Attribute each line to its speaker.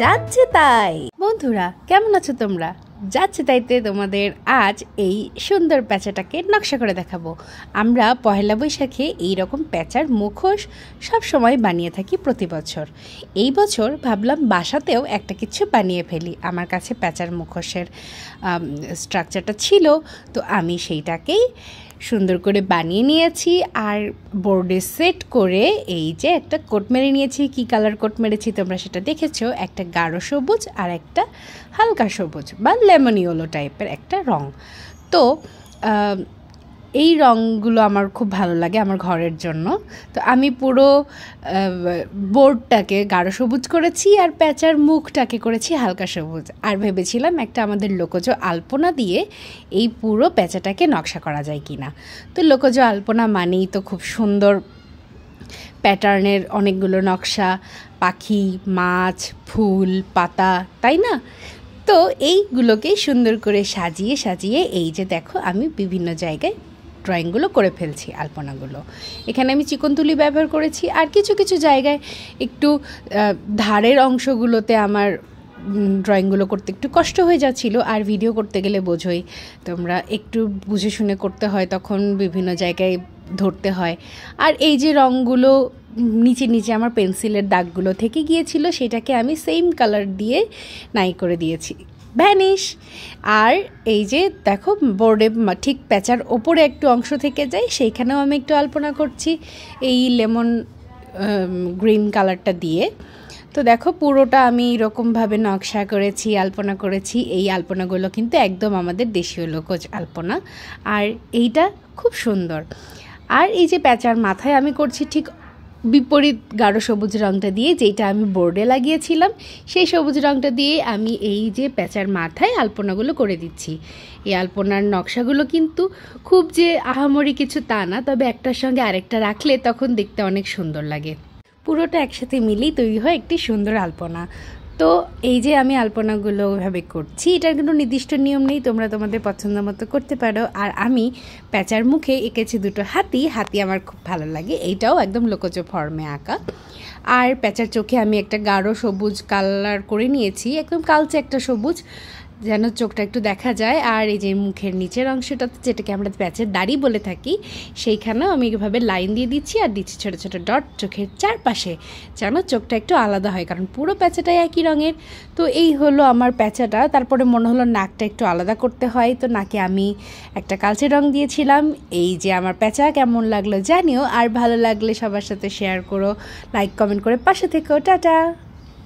Speaker 1: যাচ্ছে তাই। বন্ধুরা কেমন আছো তোমরা? যাচ্ছে তাইতে তোমাদের আজ এই সুন্দর প্যাঁচাটাকে নকশা করে দেখাবো। আমরা পহেলা বৈশাখে এইরকম প্যাঁচার মুখোশ সব সময় বানিয়ে থাকি প্রতি বছর। এই বছর ভাবলাম বাসাতেও একটা কিছু বানিয়ে ফেলি। আমার কাছে প্যাঁচার মুখোশের স্ট্রাকচারটা ছিল, তো আমি সেইটাকেই সুন্দর করে বানিয়ে নিয়েছি আর বোর্ডে সেট করে এই যে একটা কোট মেরে নিয়েছি। কি কালার কোট মেরেছি তোমরা সেটা দেখেছো, একটা গাঢ় সবুজ আর একটা হালকা সবুজ বা লেমন ইয়েলো টাইপের একটা রং। তো এই রঙগুলো আমার খুব ভালো লাগে আমার ঘরের জন্য। তো আমি পুরো বোর্ডটাকে গাঢ় সবুজ করেছি আর প্যাঁচার মুখটাকে করেছি হালকা সবুজ। আর ভেবেছিলাম একটা আমাদের লোকজ আলপনা দিয়ে এই পুরো প্যাঁচাটাকে নকশা করা যায় কি না। তো লোকজ আলপনা মানেই তো খুব সুন্দর প্যাটার্নের অনেকগুলো নকশা, পাখি, মাছ, ফুল, পাতা, তাই না? তো এইগুলোকেই সুন্দর করে সাজিয়ে সাজিয়ে এই যে দেখো আমি বিভিন্ন জায়গায় ড্রয়িংগুলো করে ফেলছি। আলপনাগুলো এখানে আমি চিকন তুলি ব্যবহার করেছি, আর কিছু কিছু জায়গায় একটু ধারের অংশগুলোতে আমার ড্রয়িংগুলো করতে একটু কষ্ট হয়ে যাচ্ছিলো। আর ভিডিও করতে গেলে বোঝোই তোমরা, একটু বুঝে শুনে করতে হয়, তখন বিভিন্ন জায়গায় ধরতে হয়। আর এই যে রঙগুলো নিচে নিচে আমার পেন্সিলের দাগগুলো থেকে গিয়েছিল, সেটাকে আমি সেম কালার দিয়ে নাই করে দিয়েছি, ভ্যানিশ। আর এই যে দেখো বোর্ডে ঠিক প্যাঁচার ওপরে একটু অংশ থেকে যায়, সেইখানেও আমি একটু আলপনা করছি এই লেমন গ্রিন কালারটা দিয়ে। তো দেখো পুরোটা আমি এরকমভাবে নকশা করেছি, আলপনা করেছি। এই আলপনাগুলো কিন্তু একদম আমাদের দেশীয় লোকজ আলপনা, আর এইটা খুব সুন্দর। আর এই যে প্যাঁচার মাথায় আমি করছি ঠিক বিপরীত গাঢ় সবুজ রঙটা দিয়ে, যেটা আমি বোর্ডে লাগিয়েছিলাম সেই সবুজ রঙটা দিয়ে আমি এই যে প্যাঁচার মাথায় আলপনাগুলো করে দিচ্ছি। এই আলপনার নকশাগুলো কিন্তু খুব যে আহামরি কিছু তা না, তবে একটার সঙ্গে আরেকটা রাখলে তখন দেখতে অনেক সুন্দর লাগে। পুরোটা একসাথে মিলেই তৈরি হয় একটি সুন্দর আলপনা। তো এই যে আমি আলপনাগুলো ওইভাবে করছি, এটার কোনো নির্দিষ্ট নিয়ম নেই, তোমরা তোমাদের পছন্দ মতো করতে পারো। আর আমি প্যাঁচার মুখে এঁকেছি দুটো হাতি। হাতি আমার খুব ভালো লাগে, এইটাও একদম লোকজ ফর্মে আঁকা। আর প্যাঁচার চোখে আমি একটা গাঢ় সবুজ কালার করে নিয়েছি, একদম কালচে একটা সবুজ, যেন চোখটা একটু দেখা যায়। আর এই যে মুখের নিচের অংশটাতে, যেটাকে আমরা প্যাঁচের দাড়ি বলে থাকি, সেইখানেও আমি এইভাবে লাইন দিয়ে দিচ্ছি আর দিচ্ছি ছোটো ছোটো ডট চোখের চারপাশে, যেন চোখটা একটু আলাদা হয়, কারণ পুরো প্যাঁচাটাই একই রঙের। তো এই হলো আমার প্যাঁচাটা। তারপরে মনে হলো নাকটা একটু আলাদা করতে হয়, তো নাকে আমি একটা কালচে রঙ দিয়েছিলাম। এই যে আমার প্যাঁচা কেমন লাগলো জানিও, আর ভালো লাগলে সবার সাথে শেয়ার করো, লাইক কমেন্ট করে পাশে থেকো। টাটা।